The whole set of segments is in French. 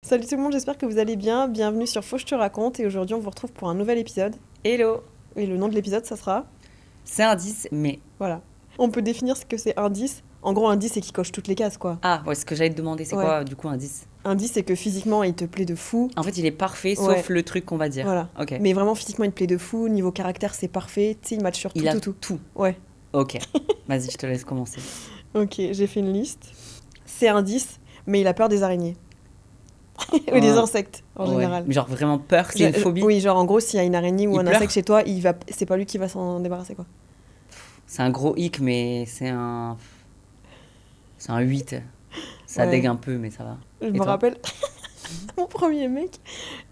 Salut tout le monde, j'espère que vous allez bien. Bienvenue sur Faut que je te raconte et aujourd'hui on vous retrouve pour un nouvel épisode. Hello. Et le nom de l'épisode ça sera... C'est un 10, mais... Voilà. On peut définir ce que c'est un 10. En gros un 10 c'est qui coche toutes les cases quoi. Ah, ouais, ce que j'allais te demander, c'est Ouais. quoi, du coup, un 10? Un 10 c'est que physiquement il te plaît de fou. En fait, il est parfait, Ouais. sauf le truc qu'on va dire. Voilà. Ok. Mais vraiment physiquement il te plaît de fou. Niveau caractère c'est parfait. Tu sais il match sur tout, Il a tout. tout. Ouais. Ok. Vas-y, je te laisse commencer. Ok, j'ai fait une liste. C'est un 10 mais il a peur des araignées. Ou des Ouais. insectes en Ouais. général. Mais genre vraiment peur, c'est une phobie? Oui, genre en gros s'il y a une araignée ou Il un pleure insecte chez toi, c'est pas lui qui va s'en débarrasser quoi. C'est un gros hic, mais c'est un... C'est un 8. Ça Ouais. dégue un peu, mais ça va. Je Et me toi? rappelle, mon premier mec,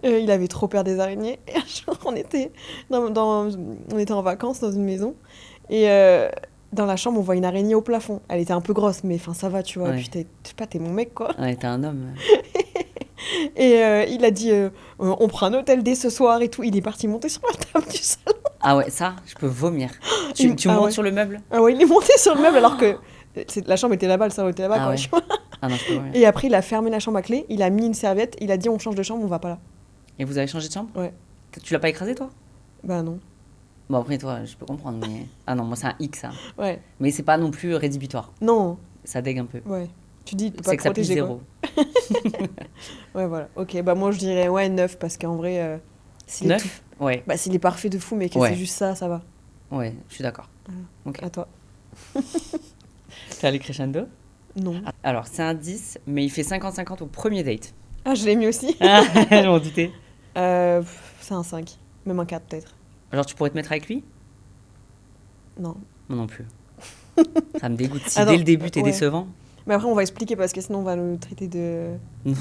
il avait trop peur des araignées. Et un jour, on était en vacances dans une maison. Et dans la chambre, on voit une araignée au plafond. Elle était un peu grosse, mais enfin, ça va, tu vois. Ouais. Puis, je sais pas, t'es mon mec, quoi. Ouais, t'es un homme. Et il a dit, on prend un hôtel dès ce soir et tout. Il est parti monter sur la table du salon. Ah ouais, ça, je peux vomir. Il- Tu ah montes ouais. sur le meuble? Ah ouais, il est monté sur le meuble alors que la chambre était là-bas, le salon était là-bas, Ah quoi. ouais. tu vois. Ah non, je peux vomir. Et après, il a fermé la chambre à clé. Il a mis une serviette. Il a dit, on change de chambre, on va pas là. Et vous avez changé de chambre? Ouais. Tu l'as pas écrasé, toi? Bah non. Bon, après, toi, je peux comprendre, mais... Ah non, moi, c'est un hic, ça. Ouais. Mais c'est pas non plus rédhibitoire. Non. Ça dégue un peu. Ouais. Tu dis, il peut pas C'est te que ça plie protéger, quoi. 0. Ouais, voilà. Ok, bah moi je dirais ouais 9 parce qu'en vrai, s'il est, tout- 9? Ouais, bah, s'il est parfait de fou, mais que Ouais. c'est juste ça, ça va. ouais, je suis d'accord. Ok. À toi. T'es allé crescendo? Non. Alors, c'est un 10, mais il fait 50-50 au premier date. Ah, je l'ai mis aussi. Ah, je m'en doutais. C'est un 5. Même un 4 peut-être. Genre, tu pourrais te mettre avec lui? Non. Moi non plus. Ça me dégoûte. Si Attends, dès le début, t'es ouais. décevant, Mais après, on va expliquer parce que sinon on va nous traiter de.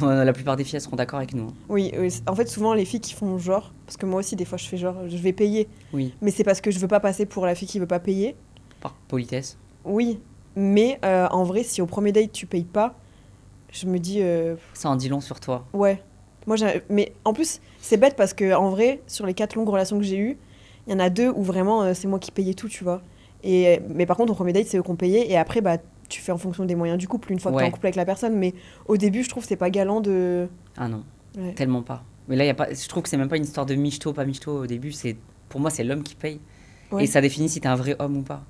la plupart des filles, elles seront d'accord avec nous. Oui, en fait, souvent les filles qui font genre, parce que moi aussi, des fois je fais genre, je vais payer, Oui, mais c'est parce que je veux pas passer pour la fille qui veut pas payer. par politesse. Oui, mais en vrai, si au premier date tu payes pas, je me dis, Ça en dit long sur toi. ouais. Mais en plus, c'est bête parce que en vrai, sur les 4 longues relations que j'ai eues, il y en a 2 où vraiment c'est moi qui payais tout, tu vois. Mais par contre, au premier date, c'est eux qui ont payé. Et après, bah, tu fais en fonction des moyens du couple, une fois que t'es Ouais. en couple avec la personne. Mais au début, je trouve que c'est pas galant de. Ah non, Ouais. tellement pas. Mais là, y a pas... je trouve que c'est même pas une histoire de michto, pas michto au début. Pour moi, c'est l'homme qui paye. Ouais. Et ça définit si t'es un vrai homme ou pas.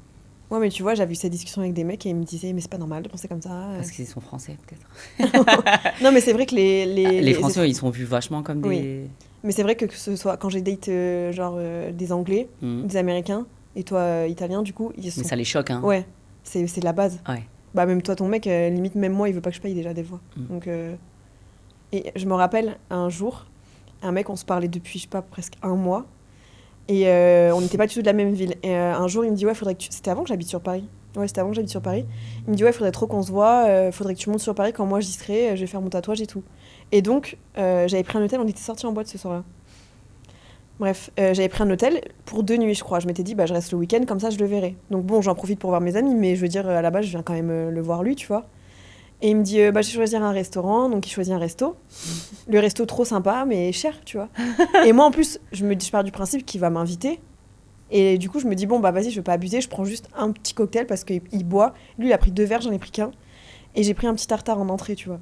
Ouais, mais tu vois, j'avais eu cette discussion avec des mecs et ils me disaient, mais c'est pas normal de penser comme ça. Parce qu'ils sont français, peut-être. Non, mais c'est vrai que Les Français, ils sont vus vachement comme Oui. des. Mais c'est vrai que ce soit quand j'ai date genre des Anglais, Mhm. des Américains, et toi Italien, du coup, ils sont. Mais ça les choque, hein. Ouais, c'est la base. Ouais. Bah même toi, ton mec, limite même moi, il veut pas que je paye déjà des fois. Mm. Donc, et je me rappelle un jour, un mec, on se parlait depuis, je sais pas, presque un mois. Et on n'était pas du tout de la même ville. Et un jour, il me dit, ouais, faudrait que tu... C'était avant que j'habite sur Paris. Ouais, c'était avant que j'habite sur Paris. Il me dit, ouais, faudrait trop qu'on se voit, faudrait que tu montes sur Paris quand moi j'y serai, je vais faire mon tatouage et tout. Et donc, j'avais pris un hôtel, on était sortis en boîte ce soir-là. Bref, j'avais pris un hôtel pour 2 nuits, je crois. Je m'étais dit, bah, je reste le week-end, comme ça je le verrai. Donc bon, j'en profite pour voir mes amis, mais je veux dire, à la base, je viens quand même le voir lui, tu vois. Et il me dit, bah, je vais choisir un restaurant, donc il choisit un resto. Le resto trop sympa, mais cher, tu vois. Et moi, en plus, je pars du principe qu'il va m'inviter. Et du coup, je me dis, bon, bah vas-y, je veux pas abuser, je prends juste un petit cocktail parce qu'il boit. Lui, il a pris 2 verres, j'en ai pris qu'un. Et j'ai pris un petit tartare en entrée, tu vois.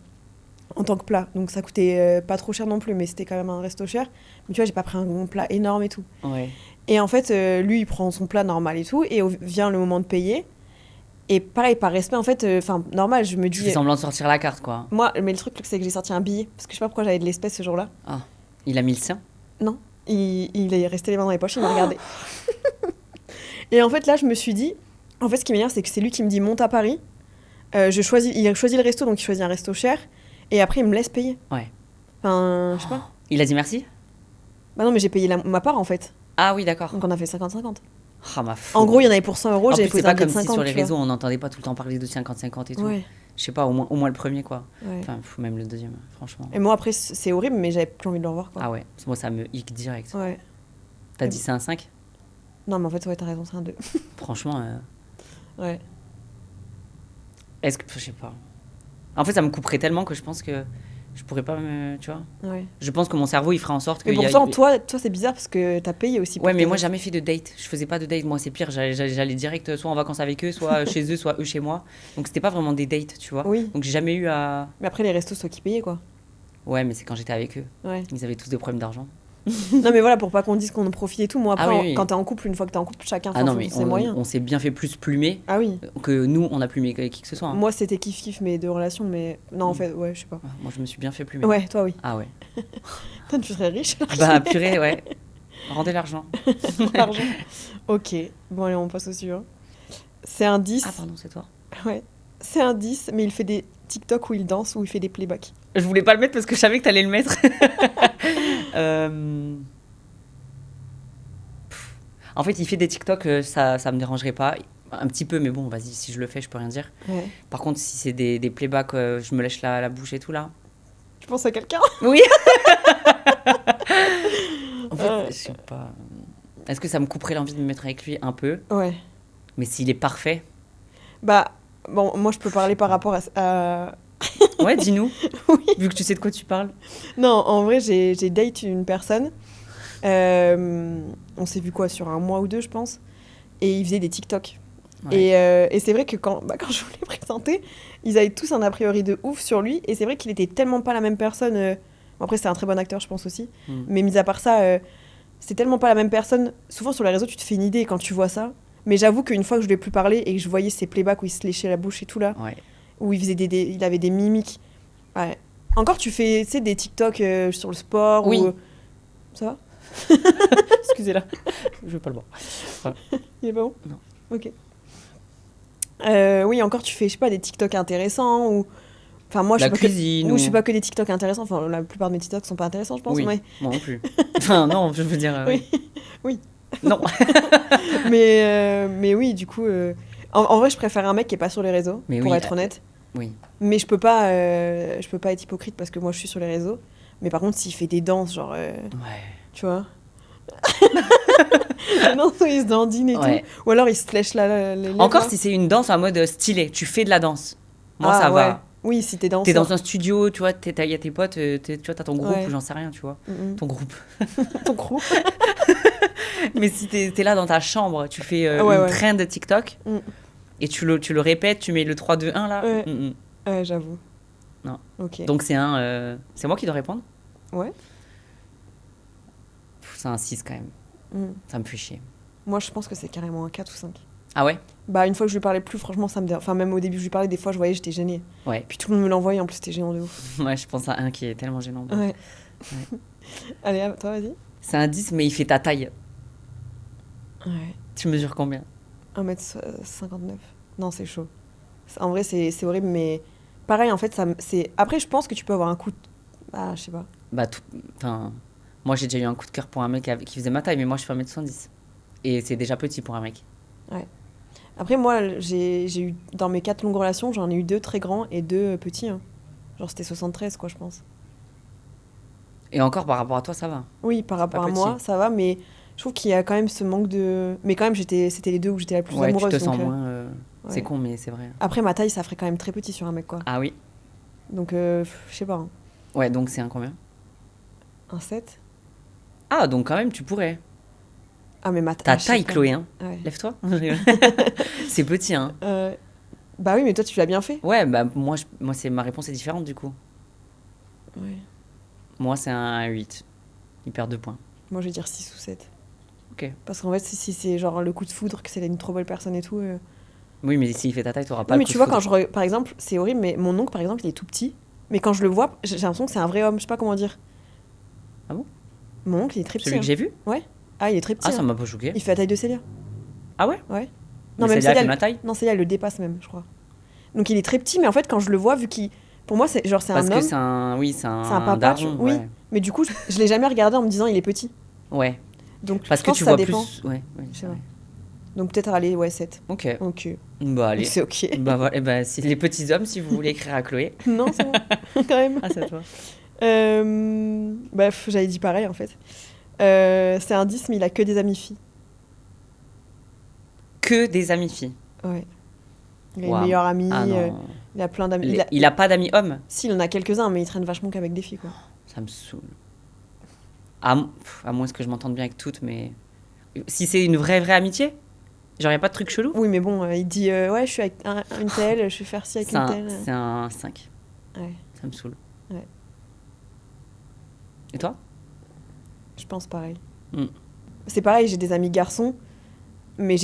En tant que plat. Donc ça coûtait pas trop cher non plus, mais c'était quand même un resto cher. Mais tu vois, j'ai pas pris un plat énorme et tout. Ouais. Et en fait, lui, il prend son plat normal et tout. Et vient le moment de payer. Et pareil, par respect, en fait, normal, je me Tu dis. fais semblant de sortir la carte, quoi. Moi, mais le truc, c'est que j'ai sorti un billet. Parce que je sais pas pourquoi j'avais de l'espèce ce jour-là. Ah, il a mis le sien. Non. Il est resté les mains dans les poches, il m'a regardé. Et en fait, là, je me suis dit. En fait, ce qui m'énerve, c'est que c'est lui qui me dit monte à Paris. Il a choisi le resto, donc il choisit un resto cher. Et après, il me laisse payer. Ouais. Enfin, je sais pas. Il a dit merci? Bah non, mais j'ai payé ma part en fait. Ah oui, d'accord. Donc on a fait 50-50. Ah, ma fou. En gros, il y en avait pour 100 euros, En j'avais plus, c'est posé un pas billet comme de si 50. sur les tu vois. réseaux, on n'entendait pas tout le temps parler de 50-50 et tout. Ouais, Je sais pas, au moins le premier, quoi. ouais. Enfin, même le deuxième, franchement. Et moi, après, c'est horrible, mais j'avais plus envie de le revoir. Quoi. Ah ouais, moi, ça me hic direct. Ouais. T'as Et- dit c'est un 5? Non, mais en fait, ouais, t'as raison, c'est un 2. Franchement, Ouais. est-ce que... Je sais pas. En fait, ça me couperait tellement que je pense que je pourrais pas me... Tu vois? Ouais. Je pense que mon cerveau, il ferait en sorte que... Mais pourtant, toi, c'est bizarre parce que t'as payé aussi. Pour Ouais, mais tes moi, restos. jamais fait de date. Je faisais pas de date. Moi, c'est pire. J'allais direct soit en vacances avec eux, soit chez eux, soit eux chez moi. Donc, c'était pas vraiment des dates, tu vois. Oui. Donc, j'ai jamais eu à... Mais après, les restos, c'est toi qui payais, quoi. Ouais, mais c'est quand j'étais avec eux. Ouais. Ils avaient tous des problèmes d'argent. Non, mais voilà, pour pas qu'on dise qu'on en profite et tout. Moi, après, Ah oui, oui. quand t'es en couple, une fois que t'es en couple, chacun Ah non, fait mais ses moyens. on s'est bien fait plus plumer Ah oui. que nous, on a plumé qui que ce soit. Hein. Moi, c'était kiff-kiff, mes deux relations, mais non, en fait, ouais, je sais pas. Moi, je me suis bien fait plumer. Ouais, toi, oui. Ah ouais. Toi, tu serais riche. Bah, purée, ouais. Rendez l'argent. L'argent. Ok. Bon, allez, on passe au suivant. C'est un 10. Ah, pardon, c'est toi. Ouais. C'est un 10, mais il fait des TikTok où il danse, où il fait des playbacks. Je voulais pas le mettre parce que je savais que t'allais le mettre. Euh, En fait, il fait des TikTok, ça me dérangerait pas. Un petit peu, mais bon, vas-y, si je le fais, je peux rien dire. Ouais. Par contre, si c'est des playbacks, je me lèche la bouche et tout là. Tu penses à quelqu'un? Oui. En fait, je sais pas. Est-ce que ça me couperait l'envie de me mettre avec lui un peu? Ouais. Mais s'il est parfait. Bah, bon, moi, je peux parler par rapport à... Ouais, dis-nous. Oui. Vu que tu sais de quoi tu parles. Non, en vrai, j'ai date une personne. On s'est vu quoi, sur un mois ou deux, je pense. Et il faisait des TikTok. Ouais. Et c'est vrai que quand je vous l'ai présenté, ils avaient tous un a priori de ouf sur lui. Et c'est vrai qu'il était tellement pas la même personne. Bon, après, c'est un très bon acteur, je pense aussi. Mais mis à part ça, c'est tellement pas la même personne. Souvent, sur les réseaux, tu te fais une idée quand tu vois ça. Mais j'avoue qu'une fois que je lui ai plus parlé et que je voyais ses playbacks où il se léchait la bouche et tout là, Ouais. où il faisait il avait des mimiques. Ouais. Encore, tu fais, tu sais, des TikTok sur le sport Oui. ou... Ça va? Excusez-la. Je veux pas le voir. Il est pas bon? Non. Ok. Oui, encore, tu fais, je sais pas, des TikTok intéressants ou... Enfin, moi, je La fais pas cuisine. que... je fais pas que des TikTok intéressants. Enfin, la plupart de mes TikTok sont pas intéressants, je pense. Oui, Mais... moi non plus. Enfin, non, je veux dire. Oui. Oui. Non. mais oui, du coup... En vrai, je préfère un mec qui est pas sur les réseaux, Mais pour oui, être honnête. Oui. Mais je peux pas être hypocrite parce que moi, je suis sur les réseaux. Mais par contre, s'il fait des danses, genre... Ouais. Tu vois? Non, il se dandine et Ouais. tout. Ou alors, il se lèche les lèvres, Encore là. si c'est une danse en mode stylé, tu fais de la danse. Moi, Ah, ça ouais. va. Oui, si t'es danseur. T'es dans un studio, tu vois, il y a tes potes, tu vois, t'as ton groupe Ouais. ou j'en sais rien, tu vois. Mm-mm. Ton groupe. Ton groupe. Mais si t'es là dans ta chambre, tu fais Ouais, une ouais. trend de TikTok Mm. et tu le répètes, tu mets le 3, 2, 1 là. Ouais. Mm, mm. Ouais, j'avoue. Non. Ok. Donc c'est c'est moi qui dois répondre. Ouais. C'est un 6 quand même. Mm. Ça me fait chier. Moi, je pense que c'est carrément un 4 ou 5. Ah ouais? Bah, une fois que je lui parlais plus, franchement, ça me dérange. Enfin, même au début, je lui parlais, des fois, je voyais, j'étais gênée. Ouais. Puis tout le monde me l'envoyait, en plus, c'était gênant de ouf. Ouais, je pense à un qui est tellement gênant. Ouais. Allez, à toi, vas-y. C'est un 10, mais il fait ta taille. Ouais. Tu mesures combien? 1m59. Non, c'est chaud. En vrai, c'est horrible, mais pareil, en fait, c'est... Après, je pense que tu peux avoir un coup de... Ah, je sais pas. Bah, enfin, moi j'ai déjà eu un coup de cœur pour un mec qui faisait ma taille, mais moi je fais 1m70. Et c'est déjà petit pour un mec. Après, moi, j'ai eu... Dans mes 4 longues relations, j'en ai eu 2 très grands et 2 petits. Hein. Genre, c'était 73, quoi, je pense. Et encore par rapport à toi, ça va. Oui, par rapport pas à moi, petit. ça va, mais je trouve qu'il y a quand même ce manque de... Mais quand même, c'était les deux où j'étais la plus Ouais, amoureuse. tu te sens donc, moins. C'est ouais. con, mais c'est vrai. Après, ma taille, ça ferait quand même très petit sur un mec, quoi. Ah oui. Donc, je sais pas, hein. Ouais, donc c'est un combien? Un 7. Ah, donc quand même, tu pourrais. Ah, mais ma Ta je sais taille, pas. Chloé, hein. Ouais. Lève-toi. C'est petit, hein. Bah oui, mais toi, tu l'as bien fait. Ouais, bah moi, ma réponse est différente du coup. Ouais. Moi, c'est un 8. Il perd 2 points. Moi, je vais dire 6 ou 7. Ok. Parce qu'en fait, si c'est genre le coup de foudre, que c'est une trop belle personne et tout... Oui, mais s'il fait ta taille, t'auras pas Non, le mais coup tu de vois, foudre. par exemple, c'est horrible, mais mon oncle, par exemple, il est tout petit. Mais quand je le vois, j'ai l'impression que c'est un vrai homme. Je sais pas comment dire. Ah bon? Mon oncle, il est très petit. Celui que j'ai vu? Ah, il est très petit. Ah, ça hein. m'a pas choqué. Il fait la taille de Célia. Ah ouais? Ouais. Non, mais même Célia, elle fait Célia, ma taille? non, Célia, elle le dépasse même, je crois. Donc il est très petit, mais en fait, quand je le vois, vu qu'il... Pour moi, c'est genre, c'est Parce un que homme, c'est un. Oui, c'est c'est un un papa, daron. oui. Ouais. Mais du coup, je l'ai jamais regardé en me disant il est petit. Ouais. Donc Parce je que pense tu que ça vois dépend. plus. Ouais, Je sais c'est pas. vrai. Donc peut-être aller, ouais, 7. Ok. Ok. Bah allez. C'est ok. Bah voilà. Bah, si les petits hommes, si vous voulez écrire à Chloé. Non, c'est bon. Quand même. Ah, c'est à toi. Bref, j'avais dit pareil en fait. C'est un 10, mais il a que des amis filles. Que des amis filles. Ouais. Il a Waouh. une meilleure amie, Ah non. il a plein d'amis. Il a pas d'amis hommes? Si, il en a quelques-uns, mais il traîne vachement qu'avec des filles, quoi. Ça me saoule. À moins que je m'entende bien avec toutes, mais. Si c'est une vraie amitié? Genre, y a pas de truc chelou? Oui, mais bon, il dit ouais, je suis avec une telle, je vais faire ci avec une telle. C'est un 5. Ouais. Ça me saoule. Ouais. Et toi? Je pense pareil. Mm. C'est pareil, j'ai des amis garçons, mais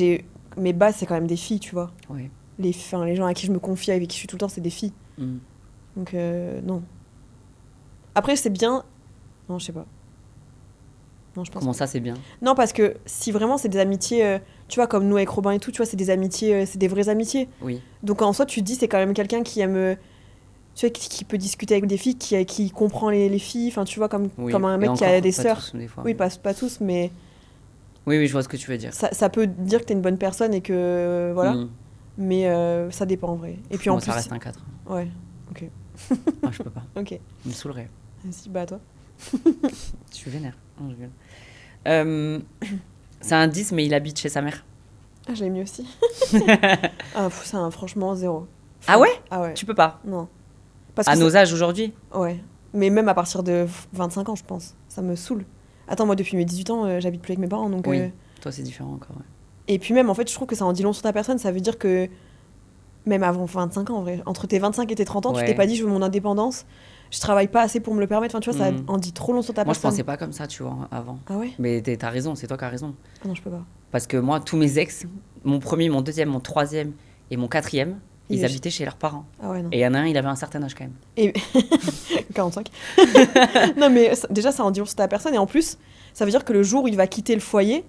mes bases, c'est quand même des filles, tu vois. Ouais. Les gens à qui je me confie, avec qui je suis tout le temps, c'est des filles. Mm. Donc, non. Après, c'est bien. Non, je sais pas. Non, je pense Comment pas. ça, c'est bien? Non, parce que si vraiment c'est des amitiés, tu vois, comme nous avec Robin et tout, tu vois, c'est des amitiés, c'est des vraies amitiés. Oui. Donc en soi, tu te dis, c'est quand même quelqu'un qui aime. Tu vois, qui peut discuter avec des filles, qui comprend les filles. Enfin, tu vois, Oui. comme un Et mec qui encore, a des pas sœurs. tous, des fois. Oui, pas tous, mais Oui, oui, je vois ce que tu veux dire. ça peut dire que t'es une bonne personne et que. Voilà. Mm. Mais ça dépend en vrai. Et puis en Moi, plus. ça reste un 4. Ouais, ok. Ah, je peux pas. Ok. Il me saoulerait. Vas-y, bah à toi. Je suis vénère. Non, je rigole. C'est un 10, mais il habite chez sa mère. Ah, je l'ai mis aussi. C'est franchement 0. Ah ouais? Ah ouais. Tu peux pas. Non. Parce À que nos âges aujourd'hui? ouais. Mais même à partir de 25 ans, je pense. Ça me saoule. Attends, moi, depuis mes 18 ans, j'habite plus avec mes parents. Donc, Oui. Toi, c'est différent encore. Ouais. Et puis même, en fait, je trouve que ça en dit long sur ta personne. Ça veut dire que, même avant 25 ans, en vrai, entre tes 25 et tes 30 ans, tu t'es Ouais. pas dit, je veux mon indépendance. Je travaille pas assez pour me le permettre. Enfin, tu vois, ça Mm. en dit trop long sur ta Moi, je personne. pensais pas comme ça, tu vois, avant. Ah ouais? Mais t'as raison, c'est toi qui as raison. Ah non, je peux pas. Parce que moi, tous mes ex, mon premier, mon deuxième, mon troisième et mon quatrième, ils Il est- habitaient chez leurs parents. Ah ouais, non. Et il y en a un, il avait un certain âge quand même. Et 45. Non, mais déjà, ça en dit long sur ta personne. Et en plus, ça veut dire que le jour où il va quitter le foyer,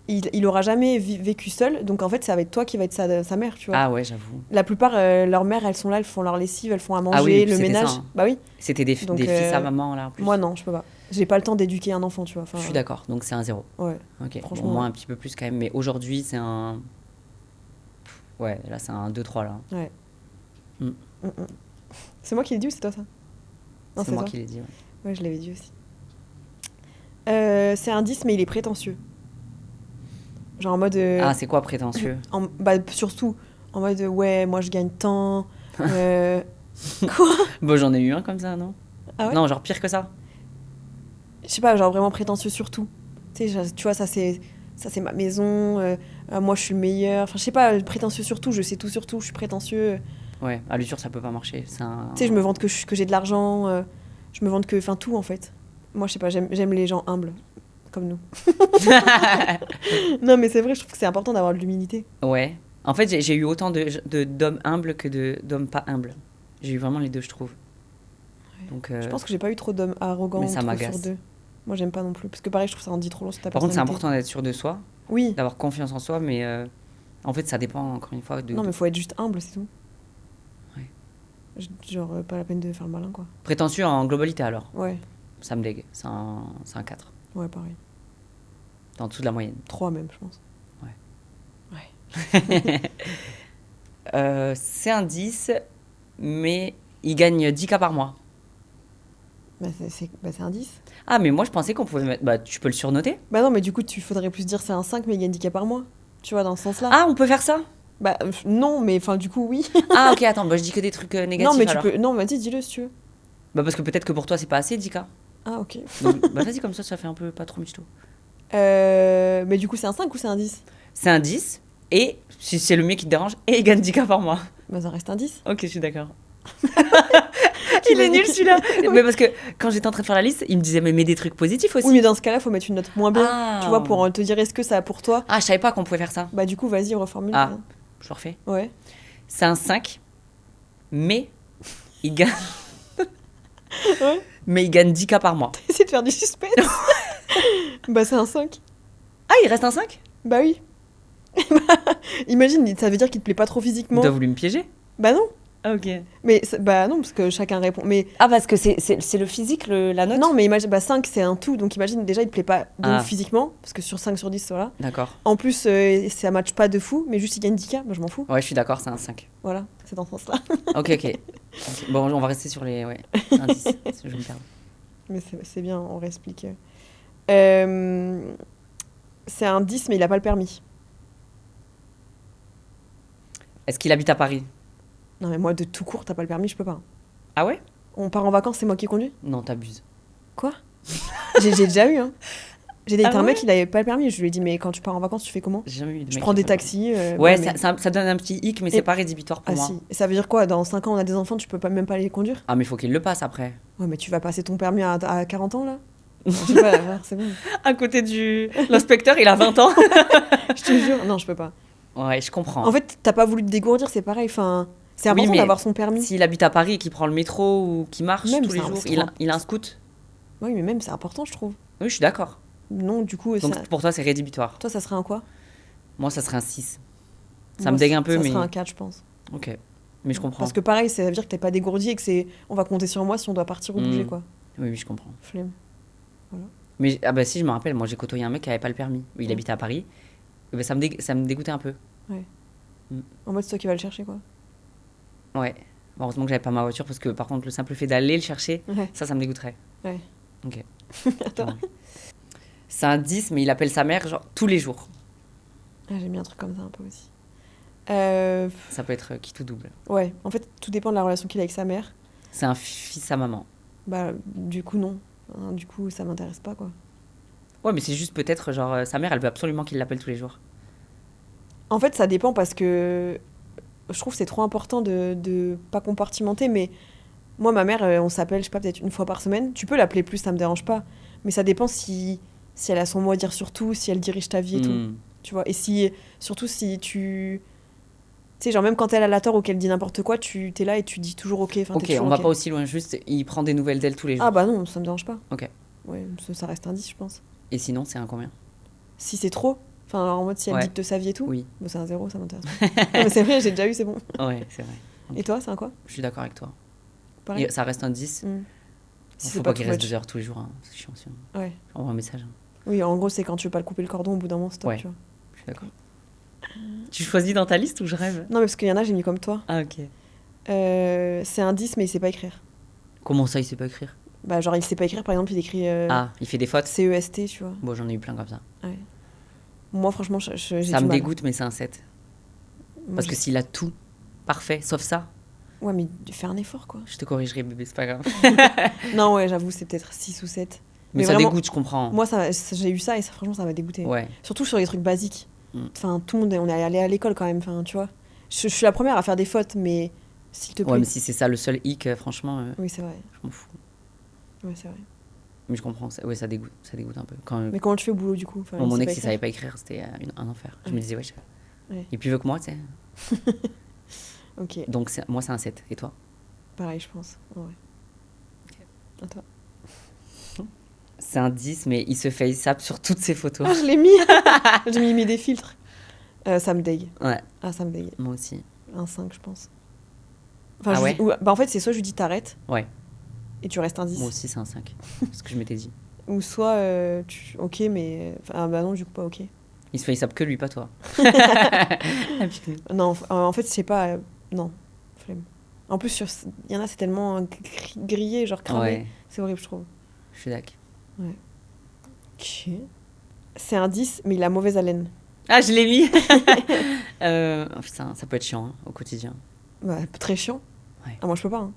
il aura jamais vécu seul. Donc en fait, ça va être toi qui va être sa mère, tu vois. Ah ouais, j'avoue. La plupart, leurs mères, elles sont là, elles font leur lessive, elles font à manger, Ah oui, le c'était ménage. ça, hein. Bah oui. C'était des Donc, fils à maman, là, en plus. Moi, non, je peux pas. J'ai pas le temps d'éduquer un enfant, tu vois. Enfin, Je suis d'accord, donc c'est un 0. Ouais. Ok, Franchement, bon, moi ouais. un petit peu plus quand même, mais aujourd'hui c'est un... Ouais, là c'est un 2-3 là. Ouais. Mm. C'est moi qui l'ai dit ou c'est toi ça? Non, C'est moi toi. qui l'ai dit, ouais. Ouais, je l'avais dit aussi. C'est un 10, mais il est prétentieux. Genre en mode. Ah, c'est quoi prétentieux? Bah, surtout, en mode ouais, moi je gagne tant. Quoi? Bon, j'en ai eu un comme ça, non? Ah ouais? Non, genre pire que ça. Je sais pas, genre vraiment prétentieux surtout. Tu sais, tu vois, ça c'est ma maison, moi je suis le meilleur. Enfin, je sais pas, prétentieux surtout, je sais tout sur tout, je suis prétentieux. Ouais, à l'usure ça peut pas marcher. C'est un... Tu sais, je me vante que j'ai de l'argent, je me vante que. Enfin, tout en fait. Moi, je sais pas, j'aime les gens humbles, comme nous. Non, mais c'est vrai, je trouve que c'est important d'avoir de l'humilité. Ouais. En fait, j'ai eu autant d'hommes humbles que d'hommes pas humbles. J'ai eu vraiment les deux, je trouve. Ouais. Donc, Je pense que j'ai pas eu trop d'hommes arrogants mais ça trop m'agace. sur deux. Moi, j'aime pas non plus. Parce que pareil, je trouve que ça en dit trop long sur ta Par contre, c'est personnalité. important d'être sûr de soi, Oui. d'avoir confiance en soi, mais en fait, ça dépend encore une fois de... Non, mais faut être juste humble, c'est tout. Ouais. Genre, pas la peine de faire le malin, quoi. Prétentieux en globalité alors. Ouais, Ça me dégue. C'est un 4. ouais, pareil. T'es en dessous de la moyenne. 3 même, je pense. C'est un 10, mais il gagne 10K par mois. Bah, c'est un 10. Ah, mais moi je pensais qu'on pouvait mettre. Bah, tu peux le surnoter. Bah non, mais du coup, tu faudrait plus dire c'est un 5, mais il gagne 10K par mois. Tu vois, dans ce sens-là. Ah, on peut faire ça? Bah non, mais enfin, du coup, oui. Ah, ok, attends, bah, je dis que des trucs négatifs. Non, mais tu alors. peux. Non, vas-y, dis-le si tu veux. Bah, parce que peut-être que pour toi c'est pas assez 10K. Ah, ok. Donc, bah, vas-y, comme ça fait un peu pas trop michto. Mais du coup, c'est un 5 ou c'est un 10? C'est un 10, et si c'est le mec qui te dérange, et il gagne 10K par mois. Bah, ça reste un 10. Ok, je suis d'accord. Il est nul celui-là. Mais parce que quand j'étais en train de faire la liste, il me disait mais mets des trucs positifs aussi. Oui, mais dans ce cas-là, faut mettre une note moins bien. Ah. Tu vois, pour te dire est-ce que ça a pour toi. Ah, je savais pas qu'on pouvait faire ça. Bah, du coup, vas-y, reformule. Ah. par exemple. Je le refais. Ouais. C'est un 5, mais il gagne. Ouais. Mais il gagne 10K par mois. Essaye de faire du suspense. Bah, c'est un 5. Ah, il reste un 5? Bah oui. Imagine, ça veut dire qu'il te plaît pas trop physiquement. T'as voulu me piéger? Bah non. Ah, ok. Mais bah non, parce que chacun répond. Mais Ah, parce que c'est le physique, la note? non, mais imagine, bah 5 c'est un tout. Donc imagine, déjà il te plaît pas de Ah. ouf physiquement, parce que sur 5 sur 10, voilà. D'accord. En plus, ça match pas de fou, mais juste il gagne 10K, moi je m'en fous. Ouais, je suis d'accord, c'est un 5. Voilà, c'est dans ce sens-là. Ok, ok. Ok. Bon, on va rester sur les... Ouais, un 10, parce que je vais me perdre. Mais c'est bien, on réexplique. C'est un 10, mais il a pas le permis. Est-ce qu'il habite à Paris? Non, mais moi de tout court, t'as pas le permis, je peux pas. Ah ouais? On part en vacances, c'est moi qui conduis? Non, t'abuses. Quoi? J'ai déjà eu, hein. J'ai daté Ah un ouais? mec, il avait pas le permis. Je lui ai dit, mais quand tu pars en vacances, tu fais comment? J'ai jamais eu de Je mec prends qui des a pas le taxis. Ouais, mais- ça donne un petit hic, mais Et- c'est pas rédhibitoire pour Ah moi. si. Ça veut dire quoi? Dans 5 ans, on a des enfants, tu peux pas, même pas les conduire? Ah, mais il faut qu'il le passe après. Ouais, mais tu vas passer ton permis à 40 ans, là? Je sais pas, alors, c'est bon. À côté du... L'inspecteur, il a 20 ans. Je te jure, non, je peux pas. Ouais, je comprends. En fait, t'as pas voulu te dégourdir, c'est pareil. Enfin, c'est Oui, important mais d'avoir son permis. s'il habite à Paris et qu'il prend le métro ou qu'il marche Même tous les ça, jours, c'est il trop a un scoot. Oui, mais même c'est important, je trouve. Oui, je suis d'accord. Non, du coup, Donc ça... pour toi, c'est rédhibitoire. toi, ça serait un quoi? Moi, ça serait un 6. Ça Moi, me dégue un peu, ça mais... serait un 4, je pense. Ok. Mais je comprends. Parce que pareil, ça veut dire que t'es pas dégourdi et que c'est... On va compter sur moi si on doit partir ou bouger, Mm. quoi. Oui, oui, je comprends. Flemme. Mais ah bah si, je me rappelle, moi j'ai côtoyé un mec qui avait pas le permis. Il Mm. habitait à Paris. Et bah, ça me dégoûtait un peu. En mode, c'est toi qui vas le chercher, quoi. Ouais. Heureusement que j'avais pas ma voiture parce que par contre, le simple fait d'aller le chercher, Ouais. ça me dégoûterait. Ouais. Ok. Attends. Ouais. C'est un 10, mais il appelle sa mère genre tous les jours. Ah, j'ai mis un truc comme ça un peu aussi. Ça peut être qui tout double. Ouais, en fait, tout dépend de la relation qu'il a avec sa mère. C'est un fils à maman. Bah, du coup, non. Hein, du coup, ça m'intéresse pas, quoi. Ouais, mais c'est juste peut-être genre sa mère, elle veut absolument qu'il l'appelle tous les jours. En fait, ça dépend parce que je trouve que c'est trop important de pas compartimenter, mais moi, ma mère, on s'appelle, je sais pas, peut-être une fois par semaine. Tu peux l'appeler plus, ça me dérange pas. Mais ça dépend si elle a son mot à dire sur tout, si elle dirige ta vie et tout. Hmm. Tu vois, et surtout si tu... Tu sais, genre même quand elle a la tort ou qu'elle dit n'importe quoi, tu t'es là et tu dis toujours ok. Enfin, t'es Ok, toujours on va ok. pas aussi loin, juste il prend des nouvelles d'elle tous les jours. Ah bah non, ça me dérange pas. Ok. Ouais, ça reste un 10, je pense. Et sinon, c'est un combien? Si c'est trop, enfin en mode si elle Ouais. dicte sa vie et tout, Oui. bon, c'est un 0, ça m'intéresse pas. Non, mais c'est vrai, j'ai déjà eu, c'est bon. Ouais, c'est vrai. Et toi, c'est un quoi? Je suis d'accord avec toi. Pareil. Et ça reste un 10. Mm. Si Faut c'est pas pas qu'il too reste much. 2 heures tous les jours. Hein. C'est chiant aussi. Ouais. Envoie un message. Hein. Oui, en gros, c'est quand tu veux pas le couper le cordon, au bout d'un moment, stop, Ouais. tu vois. Je suis d'accord. Tu choisis dans ta liste ou je rêve? Non, mais parce qu'il y en a, j'ai mis comme toi. Ah, ok. C'est un 10, mais il sait pas écrire. Comment ça, il sait pas écrire? Bah, genre, il sait pas écrire, par exemple, il écrit Ah, il fait des fautes? CEST, tu vois. Bon, j'en ai eu plein comme ça. Moi, franchement, j'ai Ça du me mal. dégoûte, mais c'est un 7. Moi, Parce que s'il a tout parfait, sauf ça, Ouais, mais fais un effort, quoi. je te corrigerai, bébé, c'est pas grave. Non, ouais, j'avoue, c'est peut-être 6 ou 7. Mais, Mais ça vraiment, dégoûte, je comprends. Moi, j'ai eu ça et ça, franchement, ça m'a dégoûté. Ouais. Surtout sur les trucs basiques. Mm. Enfin, tout le monde, on est allé à l'école quand même, enfin, tu vois. Je suis la première à faire des fautes, mais s'il te plaît. Ouais, mais si c'est ça le seul hic, franchement, Oui, c'est vrai. je m'en fous. Ouais, c'est vrai. Mais je comprends, ouais, ça dégoûte un peu. Quand, Mais comment tu fais au boulot, du coup? Enfin, bon, il mon sait ex, pas il écrire. savait pas écrire, c'était un enfer. Je me Ouais. disais, ouais, Ouais. il est plus vieux que moi, tu sais. Ok, Donc, moi, c'est un 7. Et toi? pareil, je pense. Ouais. À toi. C'est un 10, mais il se fait ASAP sur toutes ses photos. Ah, je l'ai mis. J'ai mis des filtres. Ça me dégue. Ouais, Ah, ça me dégue. moi aussi. Un 5, je pense. Enfin, Ah je ouais? dis- bah, en fait, c'est soit je lui dis t'arrêtes Ouais, et tu restes un 10. moi aussi, c'est un 5. C'est ce que je m'étais dit. Ou soit ok, mais. Ah, bah non, du coup, pas ok. Il se fait ASAP que lui, pas toi. Ah, putain. Non, en fait, je sais pas. Non, flemme. En plus, il y en a, c'est tellement grillé, genre cramé. Ouais, C'est horrible, je trouve. je suis d'accord. Ok. C'est un 10, mais il a mauvaise haleine. Ah, je l'ai mis. Oh, putain, ça peut être chiant hein, au quotidien. Bah, très chiant. Ouais. Ah, moi, je peux pas. Hein.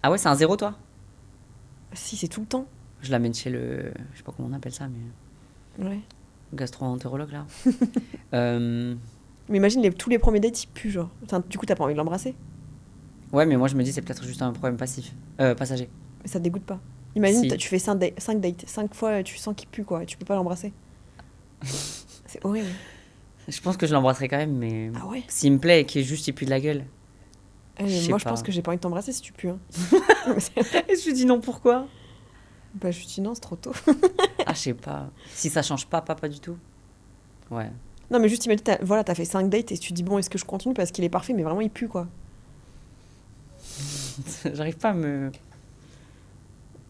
Ah ouais, c'est un 0, toi? Si, c'est tout le temps. Je l'amène chez le... Je sais pas comment on appelle ça, mais... Ouais. Gastro-entérologue, là. Mais imagine, tous les premiers dates, ils puent, genre. Enfin, du coup, t'as pas envie de l'embrasser. Ouais, mais moi, je me dis, c'est peut-être juste un problème passager. Mais ça te dégoûte pas. Imagine, Si. tu fais 5 dates. 5 fois, tu sens qu'il pue, quoi. Et tu peux pas l'embrasser. C'est horrible. Je pense que je l'embrasserai quand même, mais... Ah ouais. S'il me plaît et qu'il est juste, il pue de la gueule. Mais Je sais moi, je pas. pense que j'ai pas envie de t'embrasser si tu pues. Hein. Et je lui dis non, pourquoi? Bah, je lui dis non, c'est trop tôt. Ah, je sais pas. Si ça change pas du tout. Ouais. Non, mais juste imagine, t'as fait 5 dates et tu te dis bon, est-ce que je continue parce qu'il est parfait, mais vraiment il pue, quoi. J'arrive pas à me...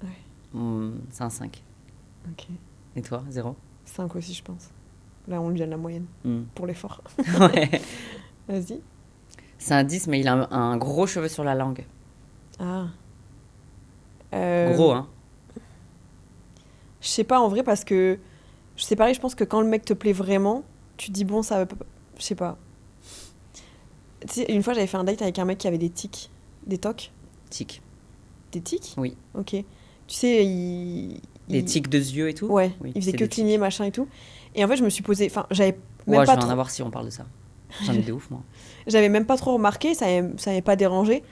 Ouais. C'est un 5. Ok. Et toi, 0? 5 aussi, je pense. Là, on lui donne la moyenne pour l'effort. Ouais. Vas-y. C'est un 10, mais il a un gros cheveu sur la langue. Ah. Gros, hein. Je sais pas en vrai parce que c'est pareil, je pense que quand le mec te plaît vraiment, tu te dis bon, ça va pas. Je sais pas. Tu sais, une fois j'avais fait un date avec un mec qui avait des tics, des tocs. Tic. Des tics? Oui. Ok. Tu sais, Les tics de yeux et tout? Ouais, Oui, il faisait c'est que des cligner, machin et tout. Et en fait, je me suis posé. Enfin, j'avais même Ouais, je pas vais en trop. avoir si on parle de ça. J'en ai de ouf, moi. J'avais même pas trop remarqué, ça m'avait pas dérangé.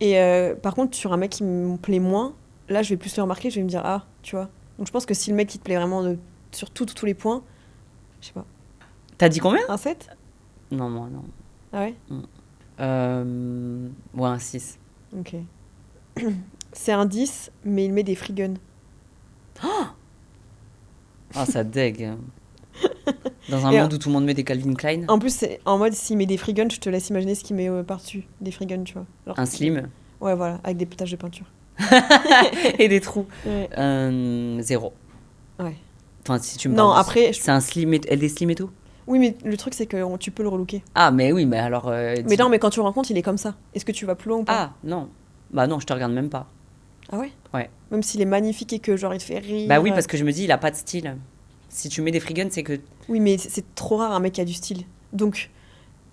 Et par contre, sur un mec qui me plaît moins, là, je vais plus le remarquer, je vais me dire, ah, tu vois. Donc je pense que si le mec il te plaît vraiment sur tous les points, je sais pas. T'as dit combien? Un 7? Non, moi, non. Ah ouais? Ouais, un 6. Ok. C'est un 10, mais il met des free guns. Ah, ça dégue. Dans un Et monde où tout le monde met des Calvin Klein, en plus, c'est en mode s'il met des free guns, je te laisse imaginer ce qu'il met par-dessus. Des free guns, tu vois. Alors, un slim ouais, voilà, avec des taches de peinture. et des trous. Ouais. 0. Ouais. Enfin, si tu me Non, parles de- après, C'est un slim et... des slim et tout? oui, mais le truc, c'est que tu peux le relooker. Ah, mais oui, mais alors... Mais non, mais quand tu le rencontres, il est comme ça. Est-ce que tu vas plus loin ou pas? Ah, non. Bah non, je te regarde même pas. Ah ouais? Ouais. Même s'il est magnifique et que genre il te fait rire. Bah oui, parce que je me dis, il a pas de style. Si tu mets des free guns, c'est que... Oui, mais c'est trop rare un mec qui a du style. Donc,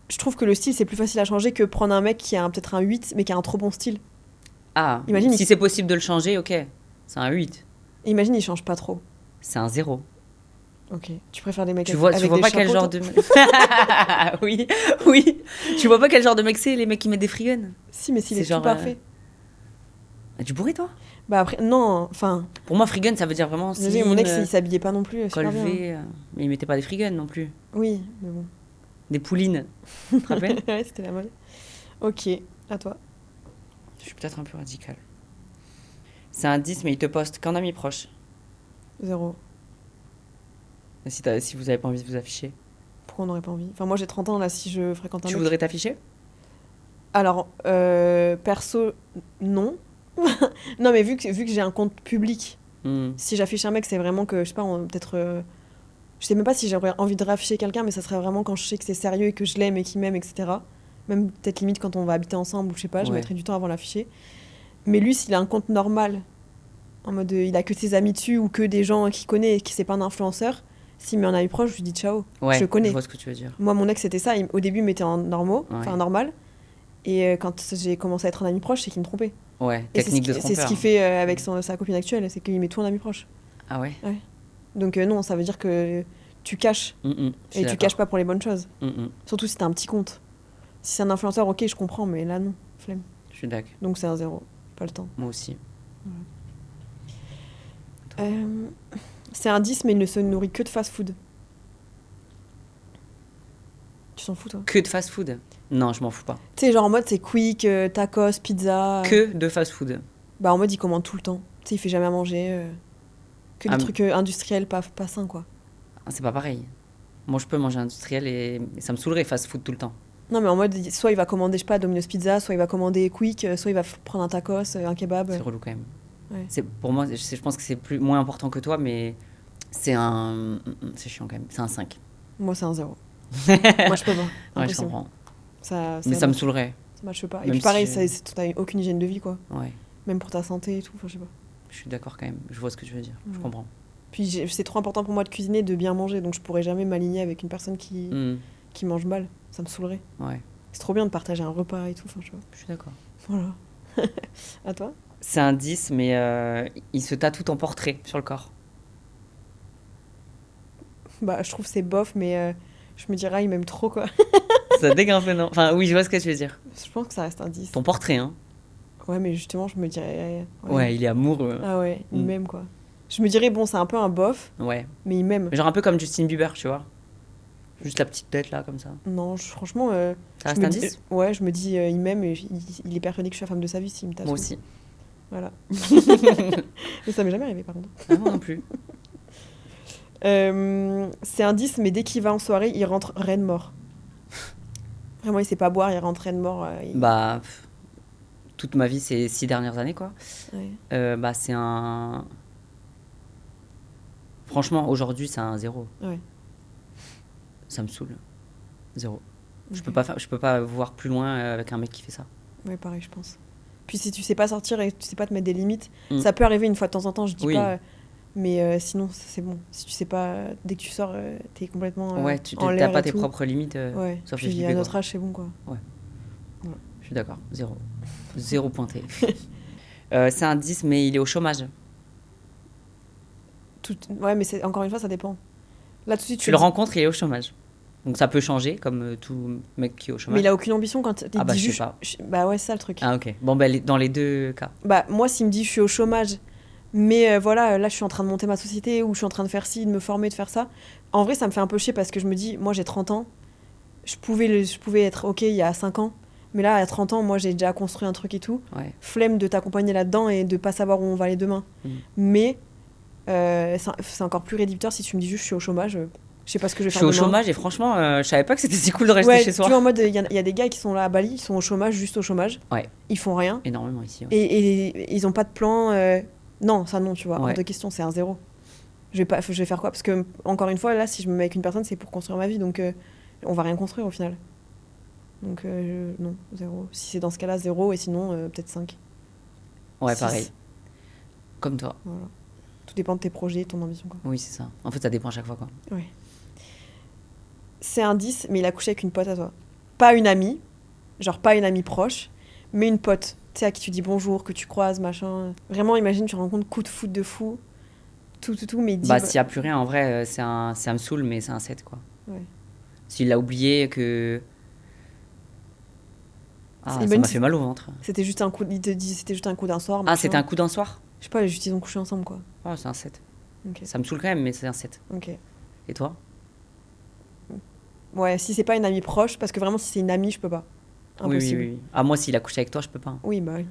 je trouve que le style, c'est plus facile à changer que prendre un mec qui a peut-être un 8, mais qui a un trop bon style. Ah, Imagine, si c'est possible de le changer, ok. C'est un 8. Imagine, il change pas trop. C'est un 0. Ok. Tu préfères des mecs Tu vois avec pas des quel chapeaux, genre toi de... oui, oui. Tu vois pas quel genre de mec c'est, les mecs qui mettent des free guns? Si, mais s'il C'est est genre, tout parfait. Tu bourrais, toi? Bah après, non, enfin, Pour moi, free gun, ça veut dire vraiment désolé, mon slim, ex, il s'habillait pas non plus super bien. colvé, mais il mettait pas des free guns non plus. Oui, mais bon. Des poulines. Tu te rappelles? Ouais, c'était la mode. Ok, à toi. Je suis peut-être un peu radical. C'est un 10, mais il te poste qu'en ami proche. 0. Si vous avez pas envie de vous afficher. Pourquoi on n'aurait pas envie? Enfin, moi j'ai 30 ans là, si je fréquente un Tu mec. voudrais t'afficher? Alors, perso, non. Non, mais vu que j'ai un compte public, Hmm. si j'affiche un mec, c'est vraiment que, je sais pas, peut-être. Je sais même pas si j'aurais envie de réafficher quelqu'un, mais ça serait vraiment quand je sais que c'est sérieux et que je l'aime et qu'il m'aime, etc. Même peut-être limite quand on va habiter ensemble ou je sais pas, je Ouais. mettrai du temps avant l'afficher. Mais lui, s'il a un compte normal, en mode il a que ses amis dessus ou que des gens qu'il connaît et que c'est pas un influenceur, s'il met un ami proche, je lui dis ciao. Ouais, je le connais. je vois ce que tu veux dire. Moi, mon ex, c'était ça. Au début, il mettait en normaux, Ouais. enfin normal. Et quand j'ai commencé à être un ami proche, c'est qu'il me trompait. Ouais, Et technique de c'est trompeur. ce qu'il fait avec sa copine actuelle, c'est qu'il met tout en ami proche. Ah ouais? Donc non, ça veut dire que tu caches. Je suis Et tu d'accord. caches pas pour les bonnes choses. Mm. Surtout si t'as un petit compte. Si c'est un influenceur, ok, je comprends, mais là, non. Flemme. Je suis d'accord. Donc c'est un 0. Pas le temps. Moi aussi. C'est un 10, mais il ne se nourrit que de fast-food. Tu t'en fous, toi? Que de fast-food? Non, je m'en fous pas. Tu sais, genre en mode, c'est quick, tacos, pizza. Que de fast-food. Bah, en mode, il commande tout le temps. Tu sais, il fait jamais à manger. Que des Ah, trucs industriels, pas sains, quoi. Ah, c'est pas pareil. Moi, je peux manger industriel et ça me saoulerait fast-food tout le temps. Non, mais en mode, soit il va commander, je sais pas, Domino's Pizza, soit il va commander quick, soit il va prendre un tacos, un kebab. C'est relou quand même. Ouais. C'est, pour moi, je pense que c'est moins important que toi, mais c'est un... C'est chiant quand même. C'est un 5. Moi, c'est un 0. Moi, je peux pas. Ouais, je Impossible. comprends. Ça Mais ça me saoulerait. marche pas. Et Même puis pareil, si t'as aucune hygiène de vie, quoi. Ouais, Même pour ta santé et tout, enfin, je sais pas. je suis d'accord quand même. Je vois ce que tu veux dire. Je Ouais. comprends. Puis c'est trop important pour moi de cuisiner, de bien manger, donc je pourrais jamais m'aligner avec une personne qui mange mal. Ça me saoulerait. Ouais, C'est trop bien de partager un repas et tout, enfin, je vois. je suis d'accord. Voilà. À toi? C'est un 10, mais il se tatoue ton portrait sur le corps. Bah, je trouve que c'est bof, mais je me dirais, ah, il m'aime trop, quoi. Ça dégue un peu, non? Enfin, oui, je vois ce que tu veux dire. Je pense que ça reste un 10. Ton portrait, hein? Ouais, mais justement, je me dirais. Ouais, il est amoureux. Ah ouais, il Mm. m'aime, quoi. Je me dirais, bon, c'est un peu un bof, Ouais. mais il m'aime. Genre un peu comme Justin Bieber, tu vois. Juste la petite tête là, comme ça. Non, franchement. Ça je reste me un dis- 10? Ouais, je me dis, il m'aime et il est persuadé que je suis la femme de sa vie s'il me tatoue. Moi aussi. Voilà. Mais ça m'est jamais arrivé, par contre. Ah, moi non plus. C'est un 10, mais dès qu'il va en soirée, il rentre raide mort. Vraiment, il sait pas boire, il rentre raide mort. Bah, toute ma vie, ces 6 dernières années, quoi. Ouais. Bah, c'est un... Franchement, aujourd'hui, c'est un 0. Ouais. Ça me saoule. 0. Je Ok. peux pas voir plus loin avec un mec qui fait ça. Ouais, pareil, je pense. Puis si tu sais pas sortir et tu sais pas te mettre des limites, Mm. ça peut arriver une fois de temps en temps, je dis Oui. pas. Mais sinon, c'est bon. Si tu sais pas, dès que tu sors, t'es complètement Ouais, tu en t'as l'air pas et tes tout. propres limites. Ouais. ça fait Puis flipper, à notre quoi. âge, c'est bon, quoi. Je suis d'accord. 0. 0 pointé. C'est un 10, mais il est au chômage. Ouais, mais encore une fois, ça dépend. Là, tout de suite, Tu le rencontres, il est au chômage. Donc ça peut changer, comme tout mec qui est au chômage. Mais il a aucune ambition quand il Ah bah, dit je sais juste. pas. Bah ouais, c'est ça le truc. Ah ok. Bon, bah, dans les deux cas. Bah moi, s'il me dit je suis au chômage, Mais voilà, là, je suis en train de monter ma société ou je suis en train de faire ci, de me former, de faire ça. En vrai, ça me fait un peu chier parce que je me dis, moi, j'ai 30 ans. Je pouvais être OK il y a 5 ans. Mais là, à 30 ans, moi, j'ai déjà construit un truc et tout. Ouais. Flemme de t'accompagner là-dedans et de pas savoir où on va aller demain. Mm. Mais c'est encore plus rédhibitoire si tu me dis juste, je suis au chômage. Je sais pas ce que je vais Je faire suis au demain. chômage et franchement, je savais pas que c'était si cool de rester Ouais, chez tu soi. vois, en mode, il y a des gars qui sont là à Bali, ils sont au chômage, juste au chômage. Ouais, Ils font rien. énormément ici. Ouais. Et ils ont pas de plan. Non, ça non, tu vois. Ouais. Hors de question, c'est un zéro. Je vais faire quoi? Parce que, encore une fois, là, si je me mets avec une personne, c'est pour construire ma vie. Donc, on va rien construire au final. Donc, non, zéro. Si c'est dans ce cas-là, zéro. Et sinon, peut-être 5. Ouais, 6. pareil. Comme toi. Voilà. Tout dépend de tes projets, ton ambition, quoi. Oui, c'est ça. En fait, ça dépend à chaque fois, quoi. Ouais. C'est un 10, mais il a couché avec une pote à toi. Pas une amie, genre pas une amie proche, mais une pote. Tu sais, à qui tu dis bonjour, que tu croises, machin. Vraiment, imagine, tu rencontres coup de foot de fou. Tout, mais il dit. Bah, s'il y a plus rien, en vrai, ça me saoule, mais c'est un 7, quoi. Ouais. S'il l'a oublié, que. Ah, C'est ça bonne- m'a fait mal au ventre. C'était juste un coup. Il te dit, c'était juste un coup d'un soir. Ah, machin. c'était un coup d'un soir? Je sais pas, juste ils ont couché ensemble, quoi. Oh, c'est un 7. Ok. Ça me saoule quand même, mais c'est un 7. Ok. Et toi? Ouais, si c'est pas une amie proche, parce que vraiment, si c'est une amie, je peux pas. Oui, Impossible. oui. Ah, moi, s'il a couché avec toi, je peux pas. Oui, bah oui.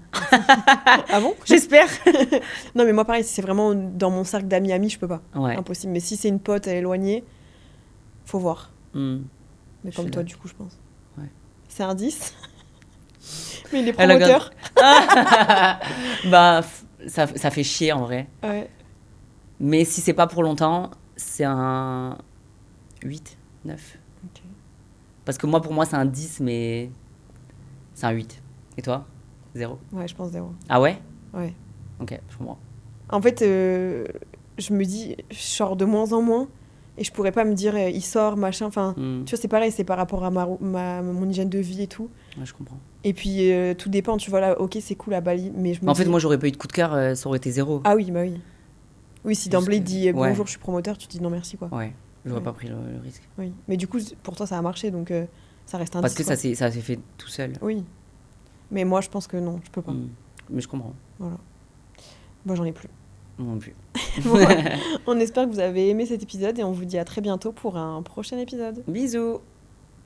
Ah bon? J'espère. Non, mais moi, pareil, si c'est vraiment dans mon cercle d'amis, je peux pas. Ouais. Impossible. Mais si c'est une pote éloignée, faut voir. Hmm. Mais Je comme suis toi, d'accord. du coup, je pense. Ouais. C'est un 10. Mais il est Elle a promoteur. Bah, ça fait chier en vrai. Ouais. Mais si c'est pas pour longtemps, c'est un 8, 9. Ok. Parce que moi, pour moi, c'est un 10, mais c'est un 8. Et toi? 0. Ouais, je pense 0. Ah ouais? Ouais. Ok, je comprends. En fait, je me dis, je sors de moins en moins. Et je pourrais pas me dire, il sort, machin. Enfin, Hmm. tu vois, c'est pareil, c'est par rapport à mon hygiène de vie et tout. Ouais, je comprends. Et puis, tout dépend, tu vois, là, ok, c'est cool à Bali, mais je me En fait, dis... moi, j'aurais pas eu de coup de cœur, ça aurait été 0. Ah oui, bah oui. Oui, si d'emblée il Juste, dit bonjour, ouais. je suis promoteur, tu dis non merci, quoi. Ouais, j'aurais Ouais. pas pris le risque. Oui. Mais du coup, pour toi, ça a marché, donc ça reste un Parce 10, que quoi. ça s'est fait tout seul. Oui. Mais moi, je pense que non, je peux pas. Hmm. Mais je comprends. Voilà. Moi, j'en ai plus. Moi non plus. Bon, on espère que vous avez aimé cet épisode et on vous dit à très bientôt pour un prochain épisode. Bisous.